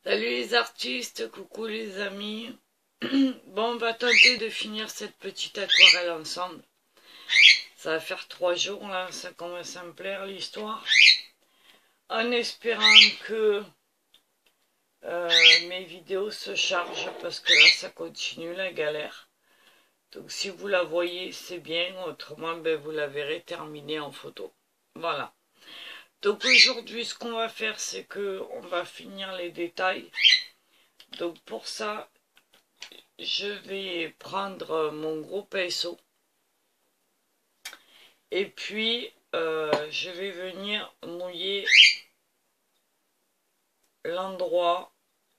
Salut les artistes, coucou les amis. Bon, on va tenter de finir cette petite aquarelle ensemble. Ça va faire 3 jours là, ça commence à me plaire l'histoire. En espérant que mes vidéos se chargent parce que là ça continue la galère. Donc si vous la voyez c'est bien, autrement ben, vous la verrez terminée en photo. Voilà. Donc aujourd'hui ce qu'on va faire c'est que on va finir les détails. Donc pour ça je vais prendre mon gros pinceau et puis je vais venir mouiller l'endroit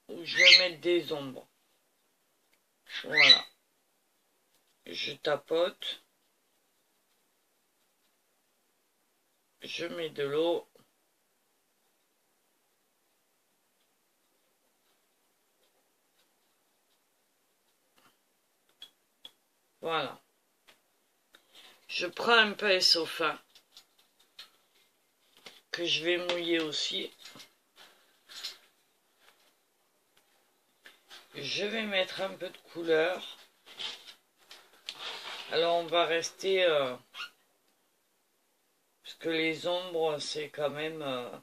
où je vais mettre des ombres. Voilà. Je tapote. Je mets de l'eau. Voilà. Je prends un pinceau fin que je vais mouiller aussi. Je vais mettre un peu de couleur. Alors on va rester... parce que les ombres c'est quand même...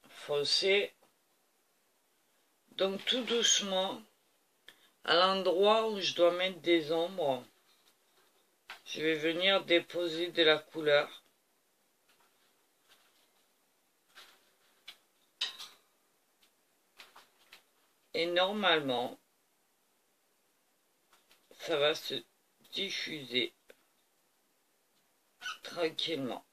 foncé. Donc tout doucement, à l'endroit où je dois mettre des ombres, je vais venir déposer de la couleur. Et normalement, ça va se diffuser tranquillement.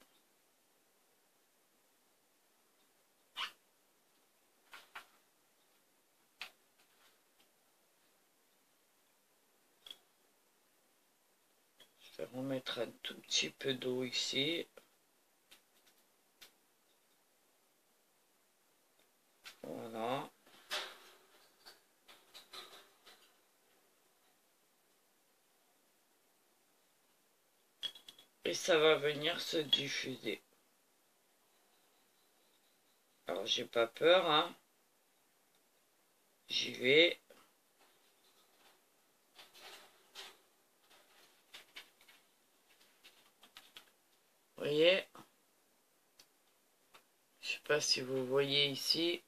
Je vais remettre un tout petit peu d'eau ici. Voilà. Et ça va venir se diffuser. Alors j'ai pas peur, hein. J'y vais. Vous voyez? Je sais pas si vous voyez ici.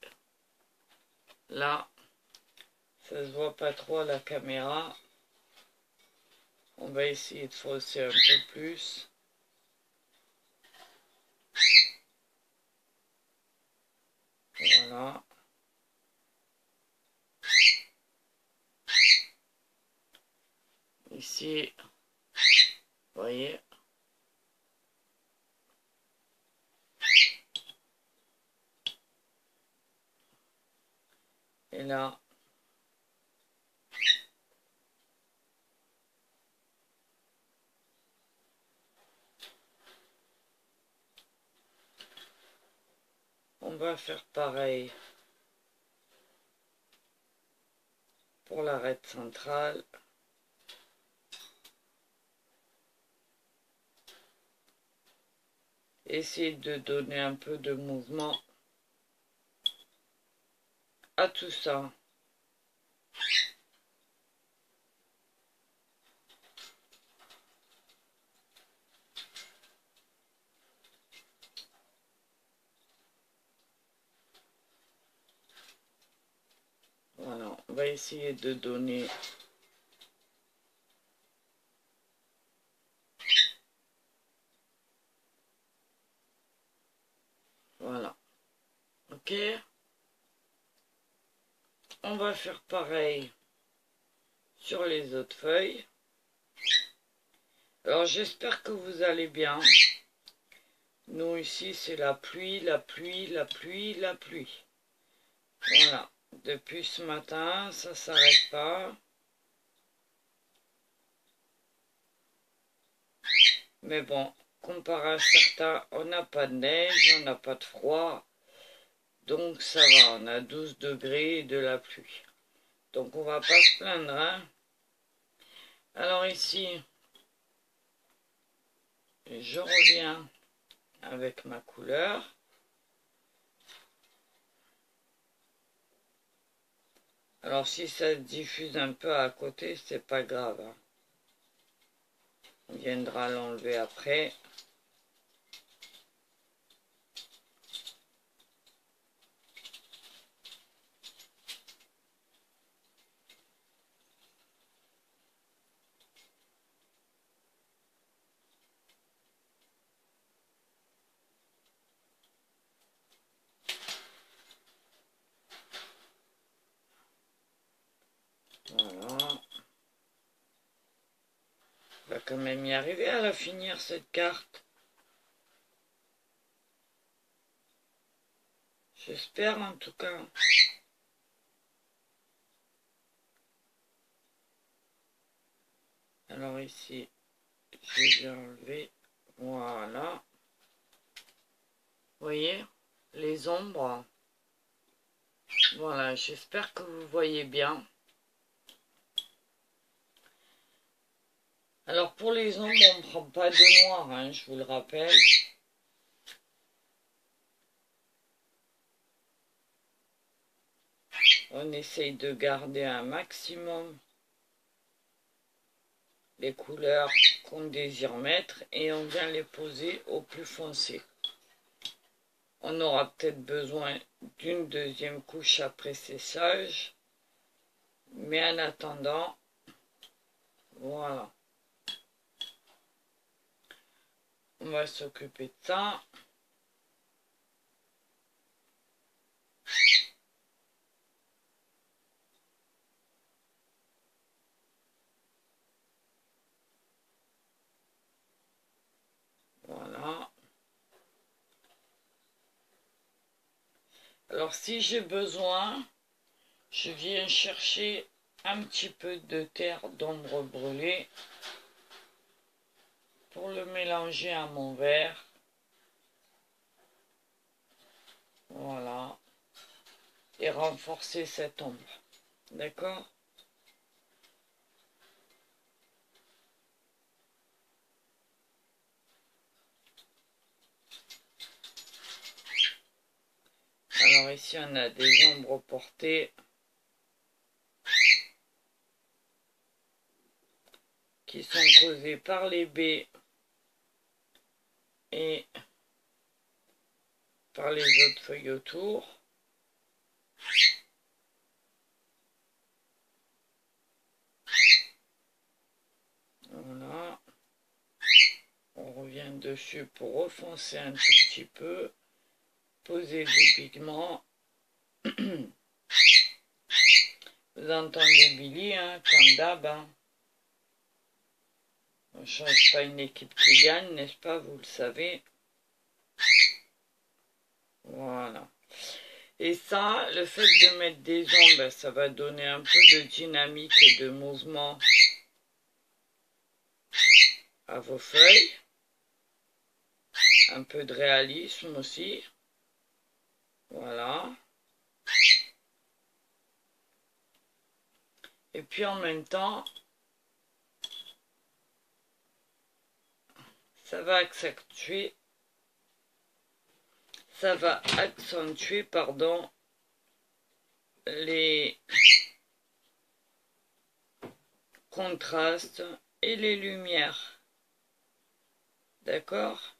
Là, ça se voit pas trop à la caméra. On va essayer de fausser un peu plus. Voilà. Ici, vous voyez. Et là, on va faire pareil pour l'arête centrale. Essayez de donner un peu de mouvement à tout ça. Voilà, on va essayer de donner voilà. Ok. On va faire pareil sur les autres feuilles. Alors j'espère que vous allez bien. Nous ici c'est la pluie, la pluie, la pluie, la pluie. Voilà. Depuis ce matin, ça s'arrête pas. Mais bon, comparé à certains, on n'a pas de neige, on n'a pas de froid. Donc ça va, on a 12 degrés et de la pluie. Donc on va pas se plaindre, hein. Alors ici, je reviens avec ma couleur. Alors si ça diffuse un peu à côté, c'est pas grave, hein. On viendra l'enlever après. Voilà. On va quand même y arriver à la finir cette carte. J'espère en tout cas. Alors ici, je vais enlever. Voilà. Vous voyez les ombres. Voilà, j'espère que vous voyez bien. Alors pour les ombres, on ne prend pas de noir, hein, je vous le rappelle. On essaye de garder un maximum les couleurs qu'on désire mettre et on vient les poser au plus foncé. On aura peut-être besoin d'une deuxième couche après séchage, mais en attendant, voilà. On va s'occuper de ça. Voilà. Alors si j'ai besoin, je viens chercher un petit peu de terre d'ombre brûlée pour le mélanger à mon verre. Voilà. Et renforcer cette ombre. D'accord? Alors ici on a des ombres portées qui sont causées par les baies et par les autres feuilles autour. Voilà. On revient dessus pour refoncer un tout petit peu. Poser des pigments. Vous entendez Billy, hein, comme d'hab. Hein. On ne change pas une équipe qui gagne, n'est-ce pas? Vous le savez. Voilà. Et ça, le fait de mettre des ombres, ça va donner un peu de dynamique et de mouvement à vos feuilles. Un peu de réalisme aussi. Voilà. Et puis en même temps, ça va accentuer, pardon, les contrastes et les lumières. D'accord?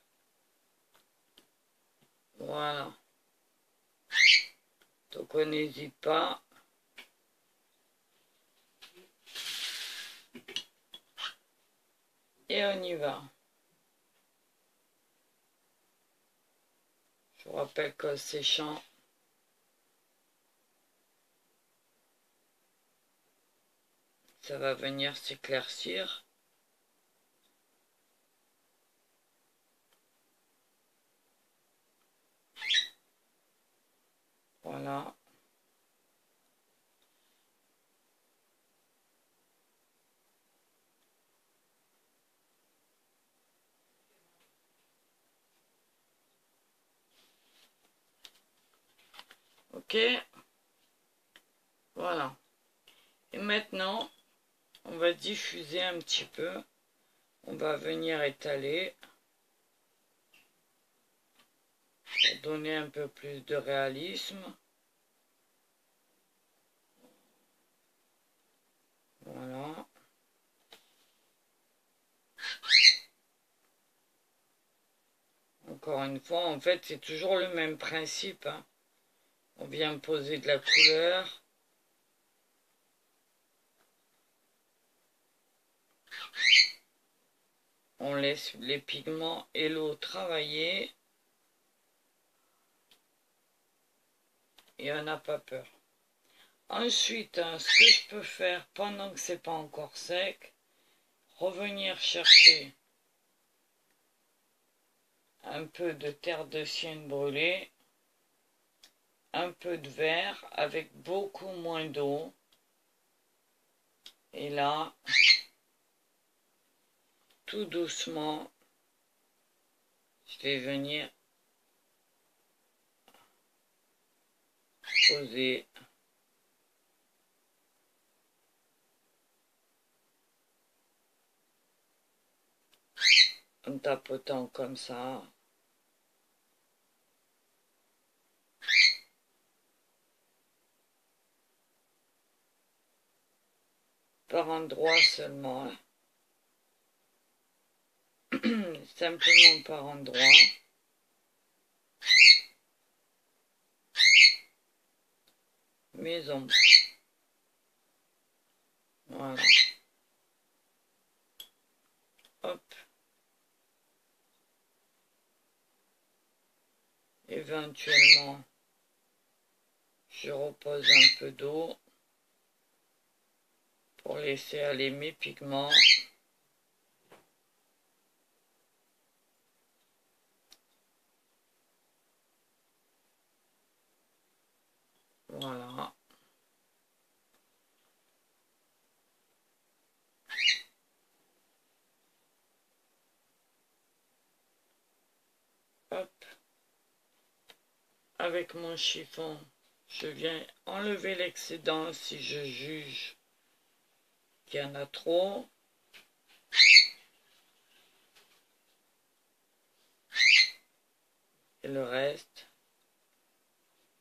Voilà. Donc on n'hésite pas. Et on y va. Je vous rappelle qu'en séchant, ça va venir s'éclaircir. Voilà. Ok? Voilà. Et maintenant, on va diffuser un petit peu. On va venir étaler. donner un peu plus de réalisme. Voilà. Encore une fois, en fait, c'est toujours le même principe, hein. On vient poser de la couleur. On laisse les pigments et l'eau travailler. Et on n'a pas peur. Ensuite, hein, ce que je peux faire pendant que c'est pas encore sec, revenir chercher un peu de terre de sienne brûlée, un peu de verre avec beaucoup moins d'eau. Et là, tout doucement, je vais venir poser en tapotant comme ça. Par endroit seulement. Simplement par endroit. Mes ombres. Voilà. Hop. Éventuellement, je repose un peu d'eau pour laisser aller mes pigments. Voilà. Hop. Avec mon chiffon, je viens enlever l'excédent si je juge qu'il y en a trop. Et le reste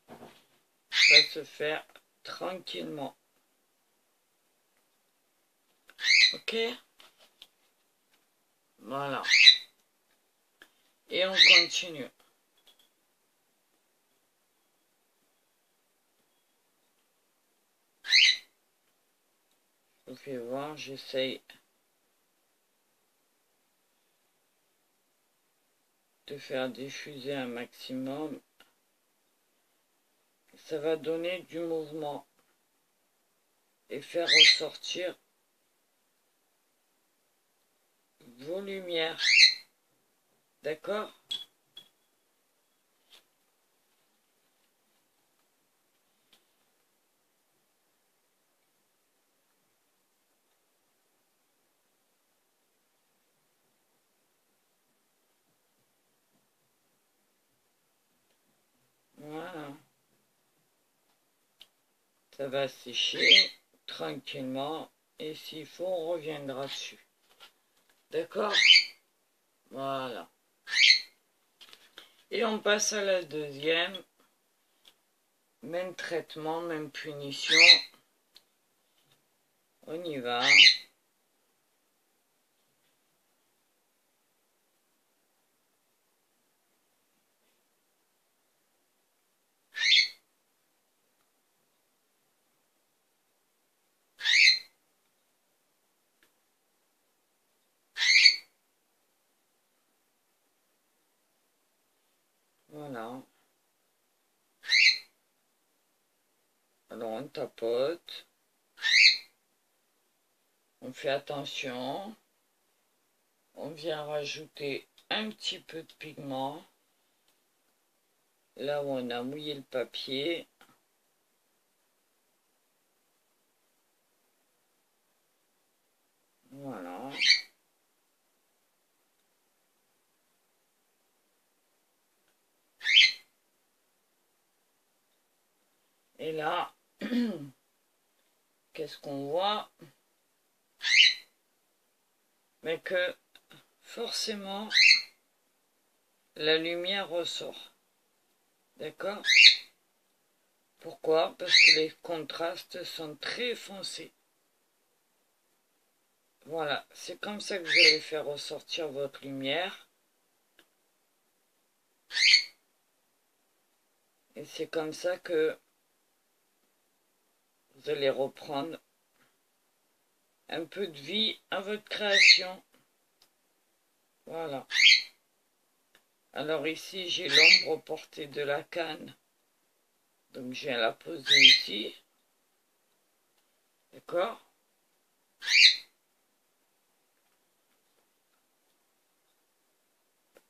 va se faire tranquillement. Ok? Voilà. Et on continue. Je vous fais voir, j'essaye de faire diffuser un maximum. Ça va donner du mouvement et faire ressortir vos lumières. D'accord? Voilà. Ça va sécher tranquillement et s'il faut, on reviendra dessus. D'accord? Voilà. Et on passe à la deuxième. Même traitement, même punition. On y va. Voilà. Alors on tapote. On fait attention. On vient rajouter un petit peu de pigment. Là où on a mouillé le papier. Voilà. Et là, qu'est-ce qu'on voit? Mais que forcément, la lumière ressort. D'accord? Pourquoi? Parce que les contrastes sont très foncés. Voilà, c'est comme ça que vous allez faire ressortir votre lumière. Et c'est comme ça que vous allez reprendre un peu de vie à votre création. Voilà. Alors ici, j'ai l'ombre portée de la canne. Donc je viens la poser ici. D'accord?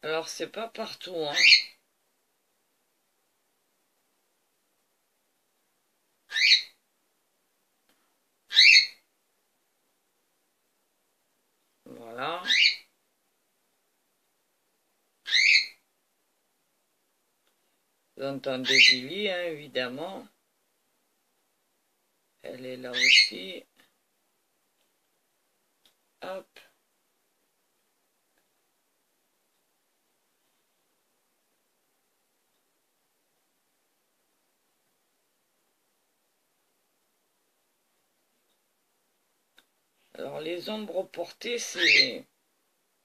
Alors c'est pas partout, hein. Voilà. Vous entendez Billy, hein, évidemment. Elle est là aussi. Hop. Alors les ombres portées, c'est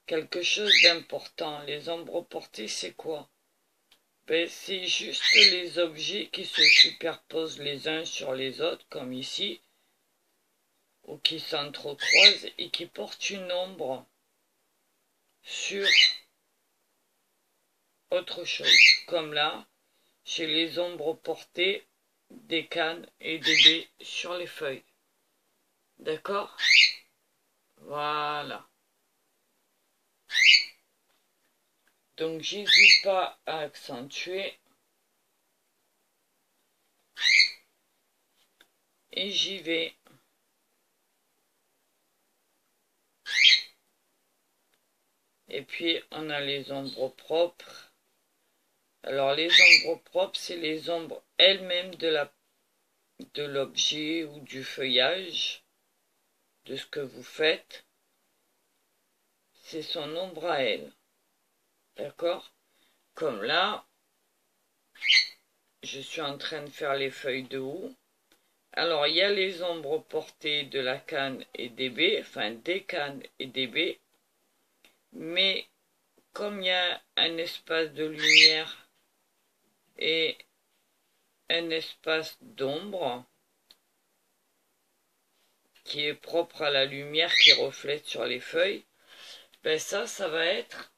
quelque chose d'important. Les ombres portées, c'est quoi? Ben, c'est juste les objets qui se superposent les uns sur les autres, comme ici, ou qui s'entrecroisent et qui portent une ombre sur autre chose. Comme là, j'ai les ombres portées des cannes et des baies sur les feuilles. D'accord? Voilà. Donc j'hésite pas à accentuer. Et j'y vais. Et puis on a les ombres propres. Alors les ombres propres, c'est les ombres elles-mêmes de l'objet ou du feuillage, de ce que vous faites. C'est son ombre à elle. D'accord? Comme là, je suis en train de faire les feuilles de haut. Alors, il y a les ombres portées de la canne et des baies, enfin des cannes et des baies. Mais comme il y a un espace de lumière et un espace d'ombre qui est propre à la lumière qui reflète sur les feuilles, ben ça va être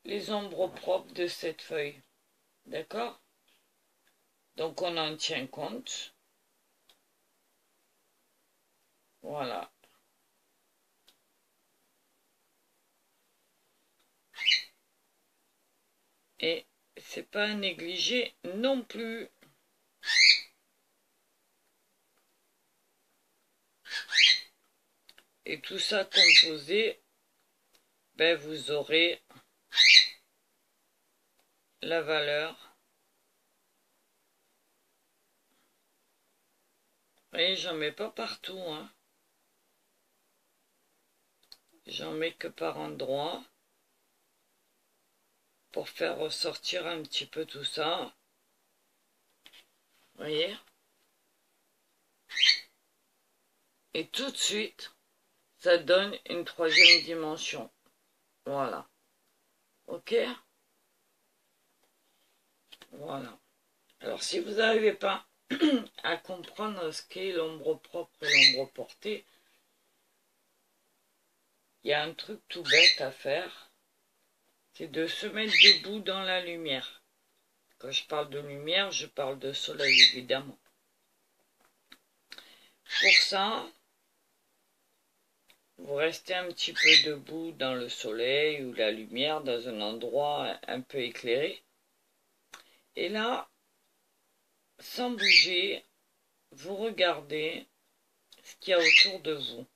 les ombres propres de cette feuille. D'accord? Donc on en tient compte. Voilà. Et c'est pas à négliger non plus. Et tout ça composé, ben vous aurez la valeur. Vous voyez, j'en mets pas partout, hein. J'en mets que par endroit pour faire ressortir un petit peu tout ça. Vous voyez? Et tout de suite, ça donne une troisième dimension. Voilà. Ok? Voilà. Alors, si vous n'arrivez pas à comprendre ce qu'est l'ombre propre et l'ombre portée, il y a un truc tout bête à faire, c'est de se mettre debout dans la lumière. Quand je parle de lumière, je parle de soleil, évidemment. Pour ça, vous restez un petit peu debout dans le soleil ou la lumière, dans un endroit un peu éclairé. Et là, sans bouger, vous regardez ce qu'il y a autour de vous.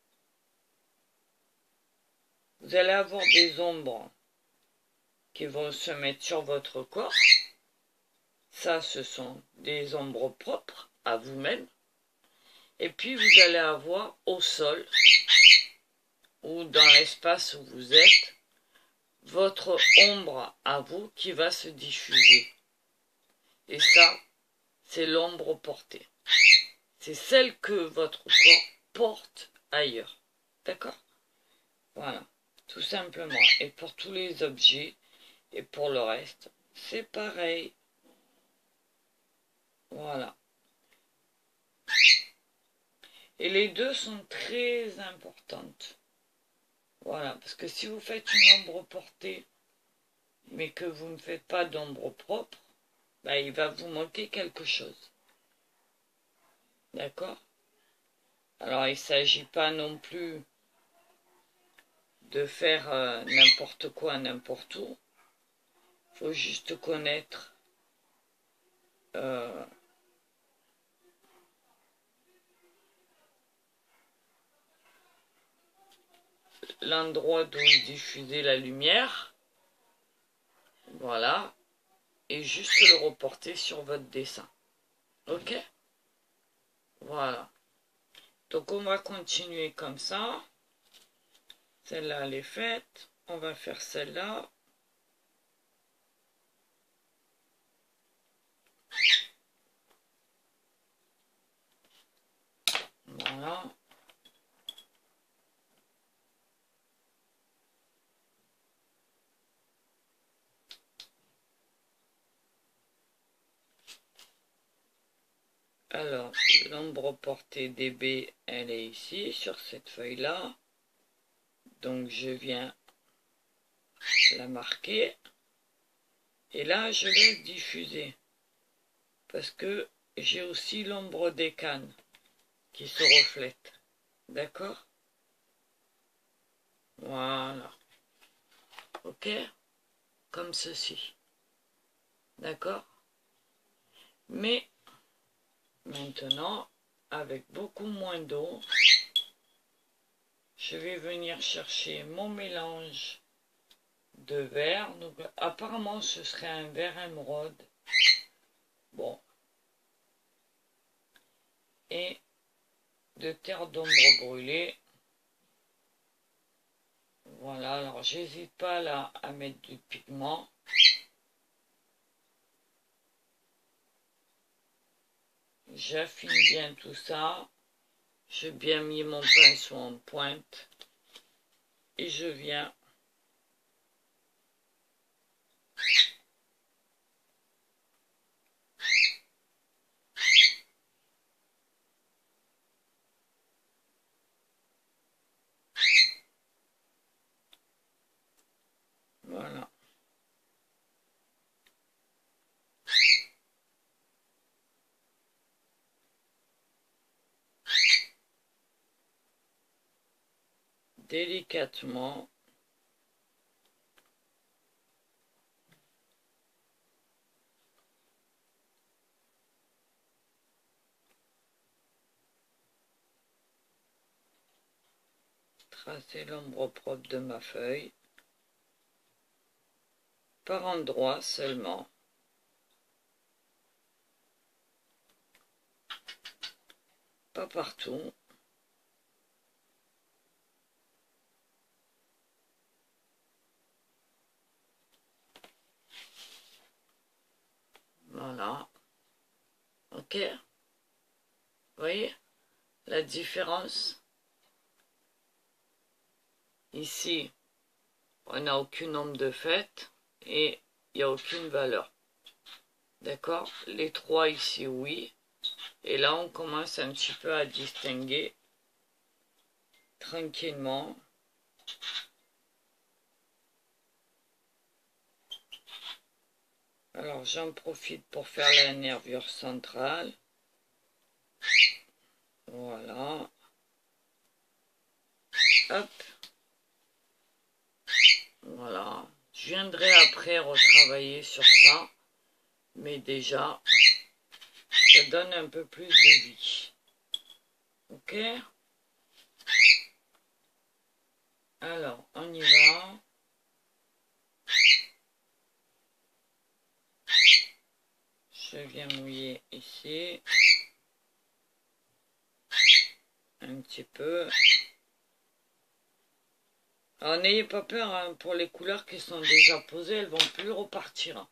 Vous allez avoir des ombres qui vont se mettre sur votre corps. Ça, ce sont des ombres propres à vous-même. Et puis, vous allez avoir au sol, ou dans l'espace où vous êtes, votre ombre à vous qui va se diffuser. Et ça, c'est l'ombre portée. C'est celle que votre corps porte ailleurs. D'accord? Voilà, tout simplement. Et pour tous les objets, et pour le reste, c'est pareil. Voilà. Et les deux sont très importantes. Voilà, parce que si vous faites une ombre portée, mais que vous ne faites pas d'ombre propre, bah, il va vous manquer quelque chose. D'accord? Alors, il ne s'agit pas non plus de faire n'importe quoi, n'importe où. Il faut juste connaître l'endroit d'où diffuser la lumière. Voilà. Et juste le reporter sur votre dessin. Ok? Voilà. Donc on va continuer comme ça. Celle-là, elle est faite. On va faire celle-là. Voilà. Alors, l'ombre portée DB, elle est ici, sur cette feuille-là. Donc, je viens la marquer. Et là, je laisse diffuser. Parce que j'ai aussi l'ombre des cannes qui se reflète. D'accord? Voilà. Ok? Comme ceci. D'accord? Mais maintenant, avec beaucoup moins d'eau, je vais venir chercher mon mélange de verre. Donc, apparemment, ce serait un verre émeraude. Bon. Et de terre d'ombre brûlée. Voilà, alors j'hésite pas là à mettre du pigment. J'affine bien tout ça. J'ai bien mis mon pinceau en pointe. Et je viens voilà. Délicatement. Tracer l'ombre propre de ma feuille. Par endroits seulement. Pas partout. Voilà. Ok? Vous voyez la différence? Ici, on n'a aucune ombre de fait et il n'y a aucune valeur. D'accord? Les trois ici, oui. Et là, on commence un petit peu à distinguer tranquillement. Alors, j'en profite pour faire la nervure centrale. Voilà. Hop. Voilà. Je viendrai après retravailler sur ça. Mais déjà, ça donne un peu plus de vie. Ok? Alors, on y va. Je viens mouiller ici. Un petit peu. Alors, n'ayez pas peur hein, pour les couleurs qui sont déjà posées, elles vont plus repartir.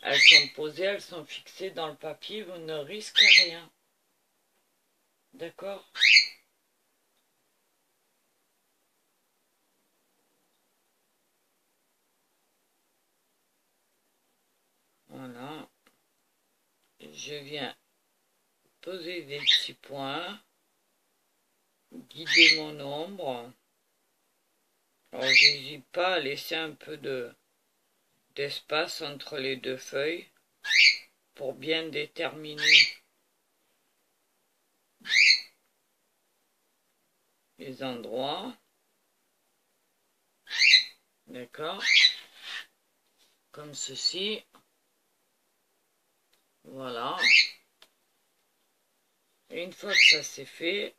Elles sont posées, elles sont fixées dans le papier, vous ne risquez rien. D'accord? Voilà. Je viens poser des petits points, guider mon ombre. Alors, j'hésite pas à laisser un peu d'espace entre les deux feuilles pour bien déterminer les endroits. D'accord? Comme ceci. Voilà. Et une fois que ça c'est fait,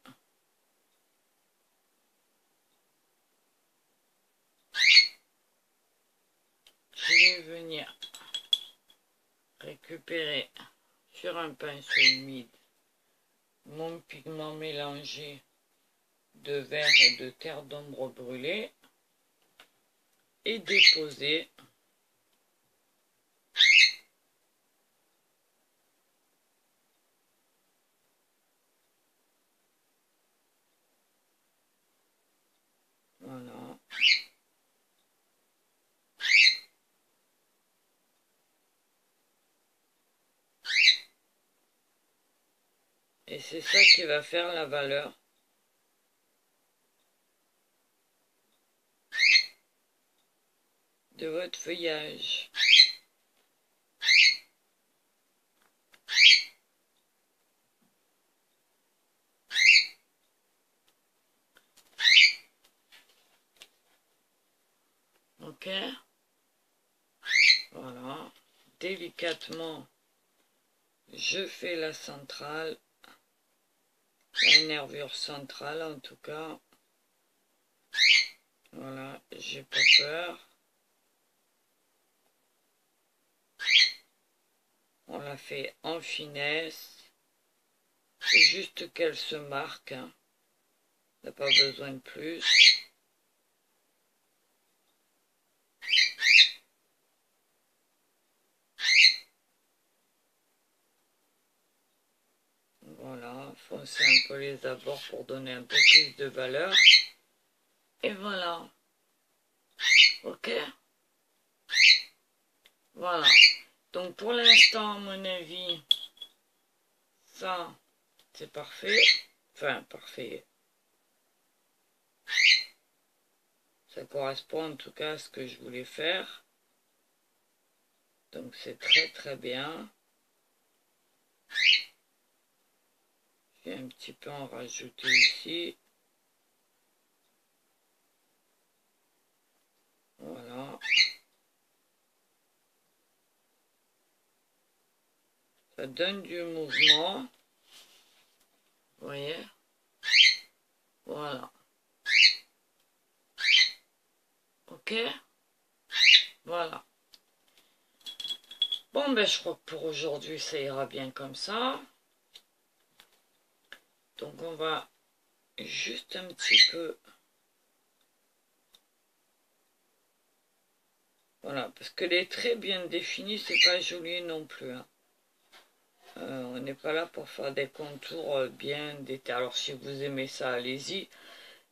je vais venir récupérer sur un pinceau humide mon pigment mélangé de vert et de terre d'ombre brûlée et déposer voilà. Et c'est ça qui va faire la valeur de votre feuillage. Ok? Voilà. Délicatement, je fais la centrale, la nervure centrale en tout cas. Voilà, j'ai pas peur. On la fait en finesse. C'est juste qu'elle se marque. Hein. On n'a pas besoin de plus. Voilà, foncer un peu les abords pour donner un peu plus de valeur. Et voilà. Ok? Voilà. Donc pour l'instant, à mon avis, ça, c'est parfait. Enfin, parfait. Ça correspond en tout cas à ce que je voulais faire. Donc c'est très très bien. Je vais un petit peu en rajouter ici. Voilà. Ça donne du mouvement. Vous voyez? Voilà. Ok? Voilà. Bon, ben je crois que pour aujourd'hui, ça ira bien comme ça. Donc on va juste un petit peu... Voilà, parce que les traits bien définis, c'est pas joli non plus. Hein. On n'est pas là pour faire des contours bien détaillés. Alors si vous aimez ça, allez-y.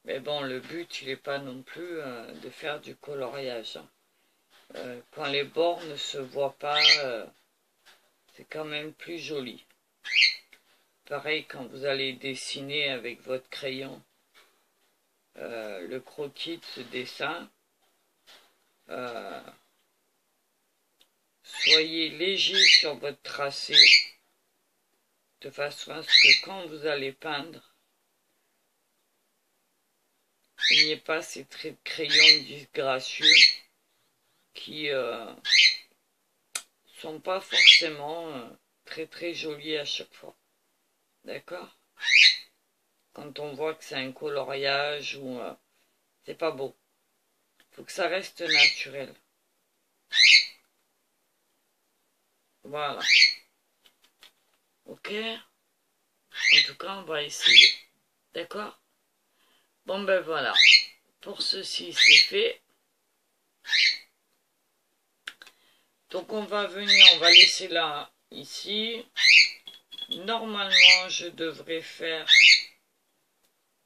Mais bon, le but, il n'est pas non plus de faire du coloriage. Hein. Quand les bords ne se voient pas, c'est quand même plus joli. Pareil, quand vous allez dessiner avec votre crayon le croquis de ce dessin, soyez léger sur votre tracé, de façon à ce que quand vous allez peindre, il n'y ait pas ces traits de crayon disgracieux qui sont pas forcément très très jolis à chaque fois. D'accord? Quand on voit que c'est un coloriage ou c'est pas beau. Il faut que ça reste naturel. Voilà. Ok? En tout cas, on va essayer. D'accord? Bon ben voilà. Pour ceci, c'est fait. Donc on va venir, on va laisser là, ici. Normalement, je devrais faire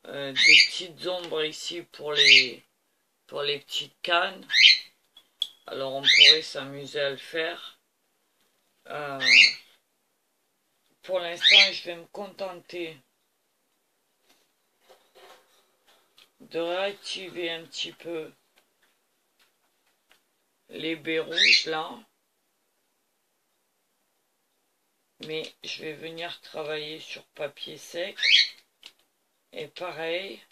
des petites ombres ici pour les petites cannes. Alors on pourrait s'amuser à le faire. Pour l'instant, je vais me contenter de réactiver un petit peu les baies rouges là. Mais je vais venir travailler sur papier sec. Et pareil,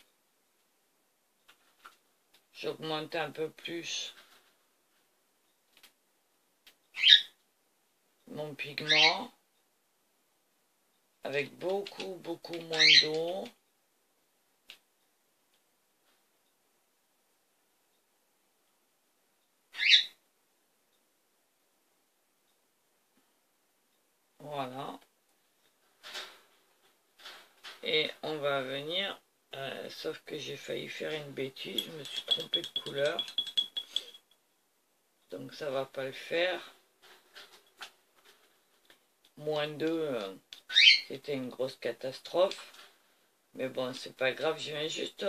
j'augmente un peu plus mon pigment avec beaucoup moins d'eau. Voilà. Et on va venir, sauf que j'ai failli faire une bêtise, je me suis trompé de couleur. Donc ça va pas le faire. -2, c'était une grosse catastrophe. Mais bon, c'est pas grave, je viens juste...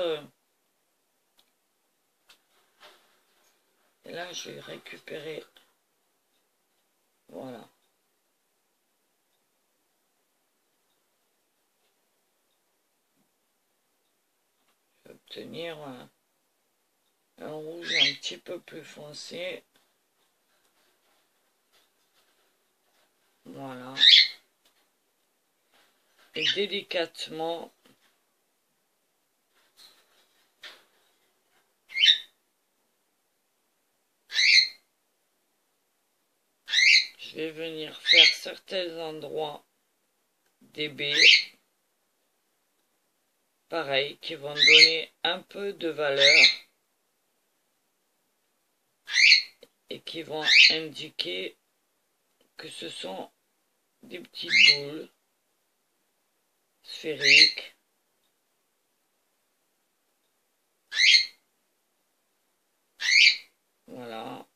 et là, je vais récupérer... Voilà. Je vais obtenir un rouge un petit peu plus foncé. Voilà. Et délicatement, je vais venir faire certains endroits des baies, pareil, qui vont donner un peu de valeur et qui vont indiquer que ce sont des petites boules sphériques. Voilà.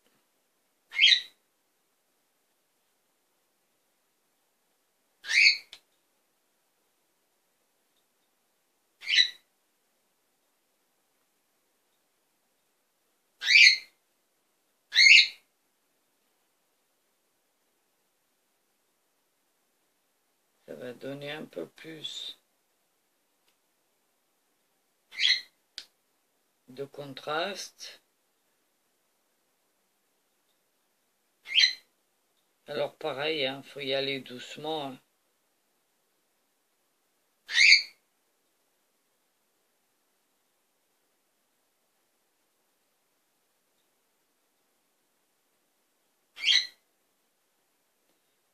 Ça va donner un peu plus de contraste. Alors pareil, hein, faut y aller doucement. Hein.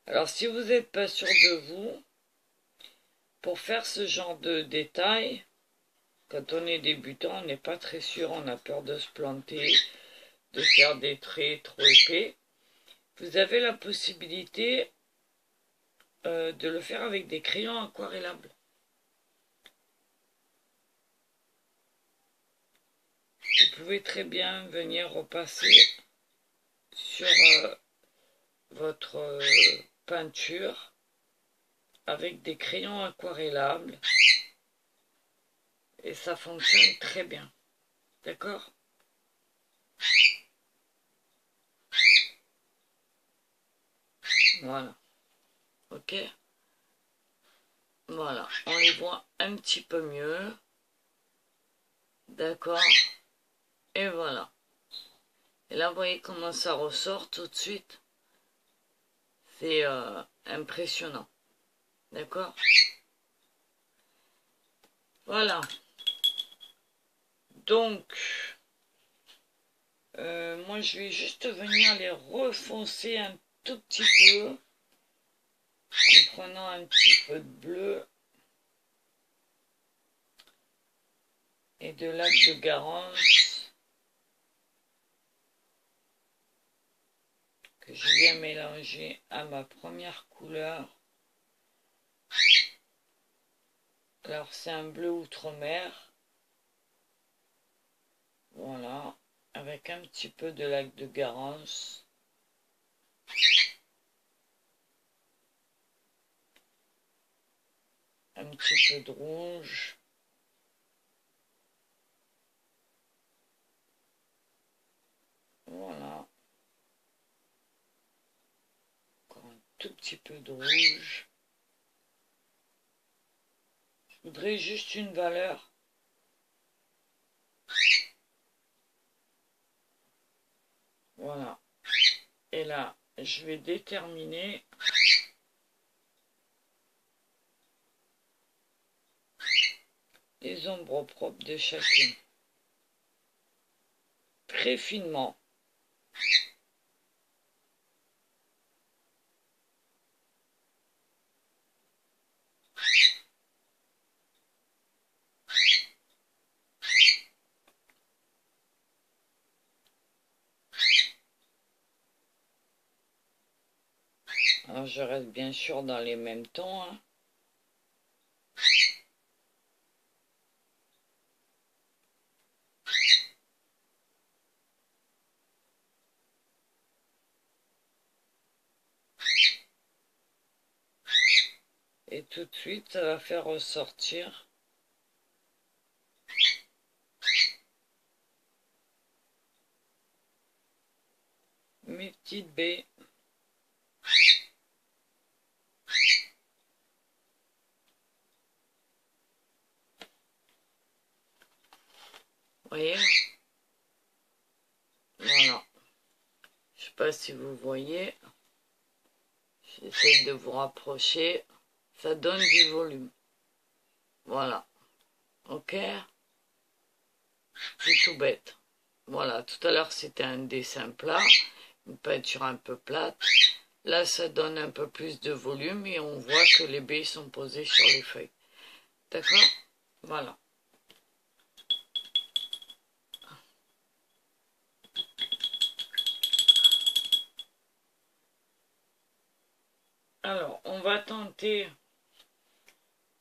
Alors si vous n'êtes pas sûr de vous, pour faire ce genre de détails, quand on est débutant, on n'est pas très sûr, on a peur de se planter, de faire des traits trop épais. Vous avez la possibilité de le faire avec des crayons aquarellables. Vous pouvez très bien venir repasser sur votre peinture avec des crayons aquarellables et ça fonctionne très bien. D'accord ? Voilà. Ok ? Voilà. On les voit un petit peu mieux. D'accord ? Et voilà. Et là, vous voyez comment ça ressort tout de suite. C'est impressionnant. D'accord ? Voilà. Donc, moi, je vais juste venir les refoncer un tout petit peu. En prenant un petit peu de bleu. Et de lac de Garance. Que je viens mélanger à ma première couleur. Alors c'est un bleu outre-mer. Voilà. Avec un petit peu de lac de Garance. petit peu de rouge. Voilà. Encore un tout petit peu de rouge. Je voudrais juste une valeur. Voilà. Et là, je vais déterminer les ombres propres de chacune. Très finement. Alors je reste bien sûr dans les mêmes tons. Hein. Et tout de suite, ça va faire ressortir mes petites baies. Vous voyez? Voilà. Je sais pas si vous voyez. J'essaie de vous rapprocher. Ça donne du volume. Voilà. Ok? C'est tout bête. Voilà. Tout à l'heure, c'était un dessin plat. Une peinture un peu plate. Là, ça donne un peu plus de volume et on voit que les baies sont posées sur les feuilles. D'accord? Voilà. Alors, on va tenter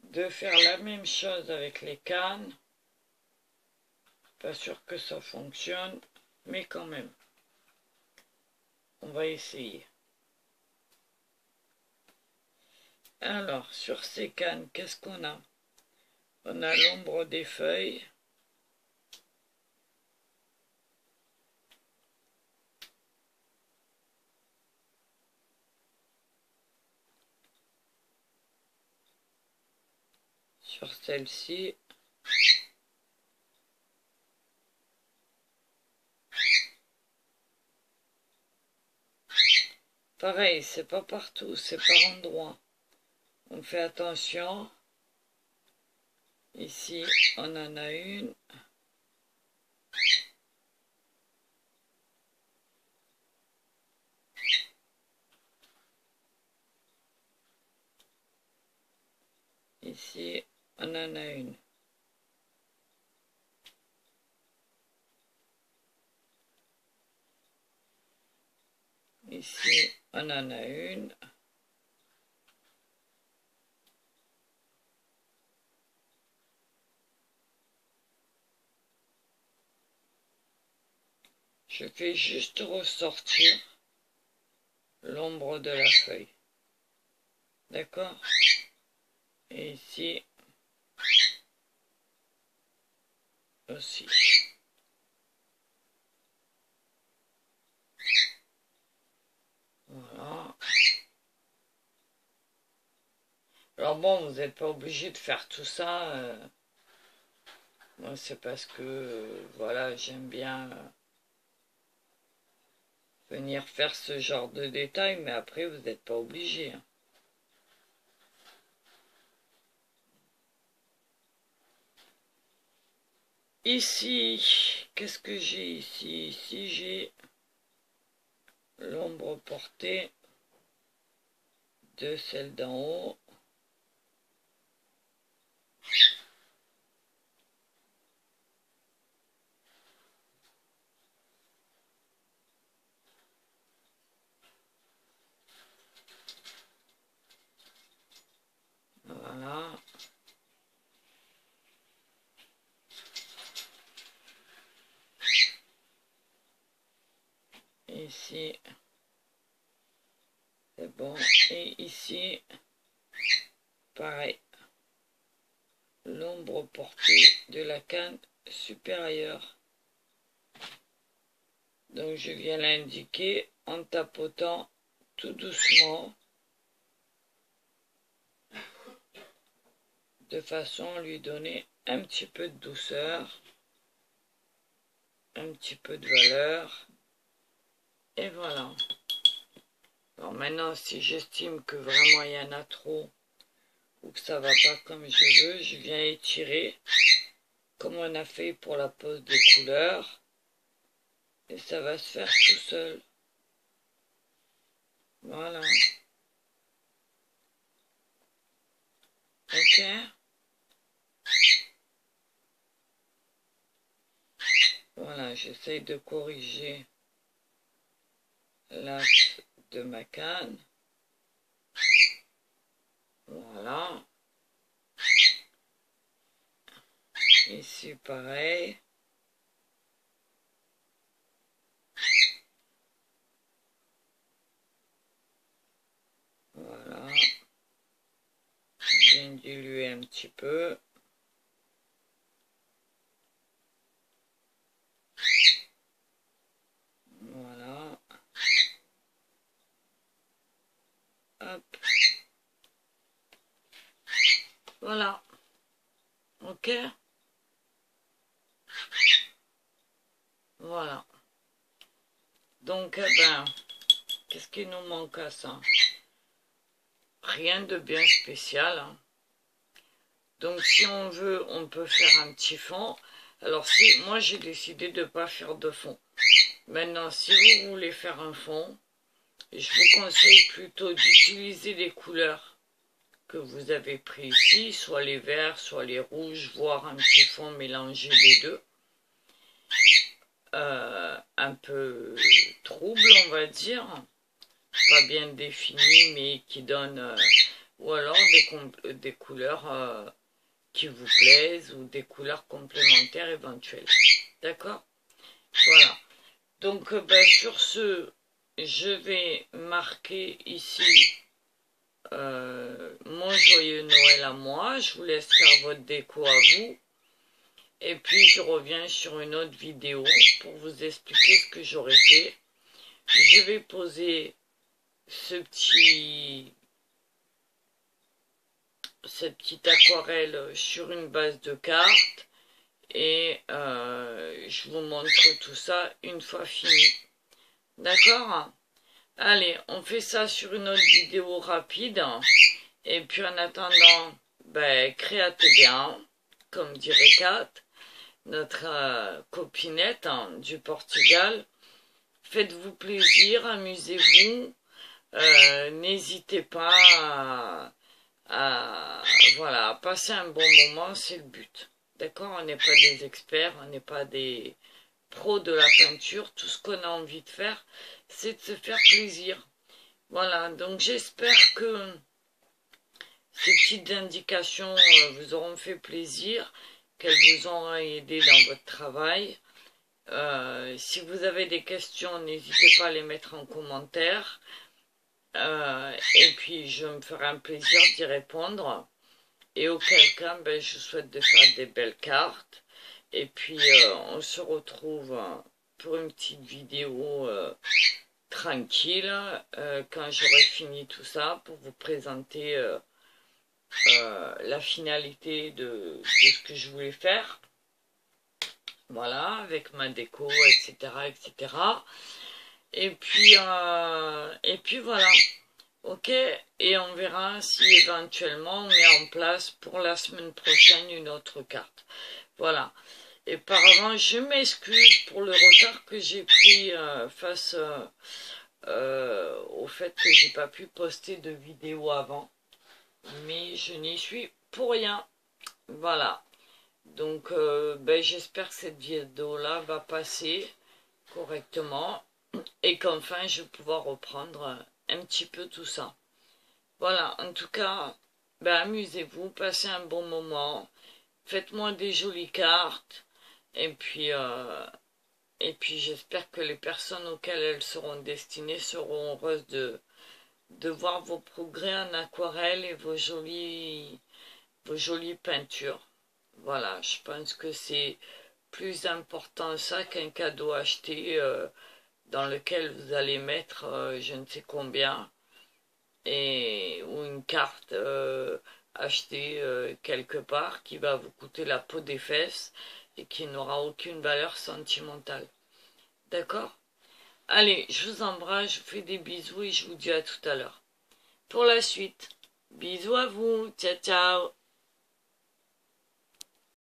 de faire la même chose avec les cannes. Pas sûr que ça fonctionne, mais quand même. On va essayer. Alors, sur ces cannes, qu'est-ce qu'on a? On a l'ombre des feuilles. Sur celle-ci. Pareil, c'est pas partout, c'est par endroit. On fait attention. Ici, on en a une. Ici, on en a une. Ici, on en a une. Je fais juste ressortir l'ombre de la feuille. D'accord? Et ici aussi. Voilà. Alors bon, vous n'êtes pas obligé de faire tout ça. Moi, c'est parce que, voilà, j'aime bien venir faire ce genre de détails, mais après, vous n'êtes pas obligé. Hein. Ici, qu'est-ce que j'ai ici? Ici, j'ai l'ombre portée de celle d'en haut. Voilà. Ici, c'est bon. Et ici, pareil. l'ombre portée de la canne supérieure. Donc je viens l'indiquer en tapotant tout doucement, de façon à lui donner un petit peu de douceur, un petit peu de valeur, et voilà. Alors maintenant, si j'estime que vraiment il y en a trop, ou que ça va pas comme je veux, je viens étirer, comme on a fait pour la pose des couleurs, et ça va se faire tout seul. Voilà. Ok? Voilà, j'essaye de corriger l'axe de ma canne. Voilà. Ici, pareil. Voilà. Je viens diluer un petit peu. Voilà. Hop. Voilà. Ok? Voilà. Donc, ben, qu'est-ce qui nous manque à ça? Rien de bien spécial, hein. Donc, si on veut, on peut faire un petit fond. Alors, moi, j'ai décidé de ne pas faire de fond. Maintenant, si vous voulez faire un fond, je vous conseille plutôt d'utiliser les couleurs que vous avez pris ici, soit les verts, soit les rouges, voire un petit fond mélangé des deux. Un peu trouble, on va dire, pas bien défini, mais qui donne, ou alors des couleurs qui vous plaisent, ou des couleurs complémentaires éventuelles. D'accord? Voilà. Donc, ben, sur ce, je vais marquer ici mon joyeux Noël à moi. Je vous laisse faire votre déco à vous. Et puis, je reviens sur une autre vidéo pour vous expliquer ce que j'aurais fait. Je vais poser cette petite aquarelle sur une base de cartes. Et je vous montre tout ça une fois fini. D'accord? Allez, on fait ça sur une autre vidéo rapide. Et puis en attendant, ben, créatez bien, comme dirait Kat, notre copinette du Portugal. Faites-vous plaisir, amusez-vous. N'hésitez pas voilà, passer un bon moment, c'est le but. D'accord? On n'est pas des experts, on n'est pas des pros de la peinture. Tout ce qu'on a envie de faire, c'est de se faire plaisir. Voilà, donc j'espère que ces petites indications vous auront fait plaisir, qu'elles vous auront aidé dans votre travail. Si vous avez des questions, n'hésitez pas à les mettre en commentaire. Et puis, je me ferai un plaisir d'y répondre. Et auquel cas, ben, je souhaite de faire des belles cartes. Et puis, on se retrouve pour une petite vidéo tranquille quand j'aurai fini tout ça pour vous présenter la finalité de ce que je voulais faire. Voilà, avec ma déco, etc., etc. Et puis voilà. Ok, et on verra si éventuellement on met en place pour la semaine prochaine une autre carte. Voilà. Et par avant, je m'excuse pour le retard que j'ai pris face au fait que j'ai pas pu poster de vidéo avant. Mais je n'y suis pour rien. Voilà. Donc, ben, j'espère que cette vidéo-là va passer correctement et qu'enfin je vais pouvoir reprendre un petit peu tout ça. Voilà, en tout cas, ben, amusez-vous, passez un bon moment, faites-moi des jolies cartes et puis j'espère que les personnes auxquelles elles seront destinées seront heureuses de voir vos progrès en aquarelle et vos jolies peintures. Voilà, je pense que c'est plus important ça qu'un cadeau acheté dans lequel vous allez mettre je ne sais combien, ou une carte achetée quelque part qui va vous coûter la peau des fesses et qui n'aura aucune valeur sentimentale. D'accord? Allez, je vous embrasse, je vous fais des bisous et je vous dis à tout à l'heure. Pour la suite, bisous à vous, ciao ciao!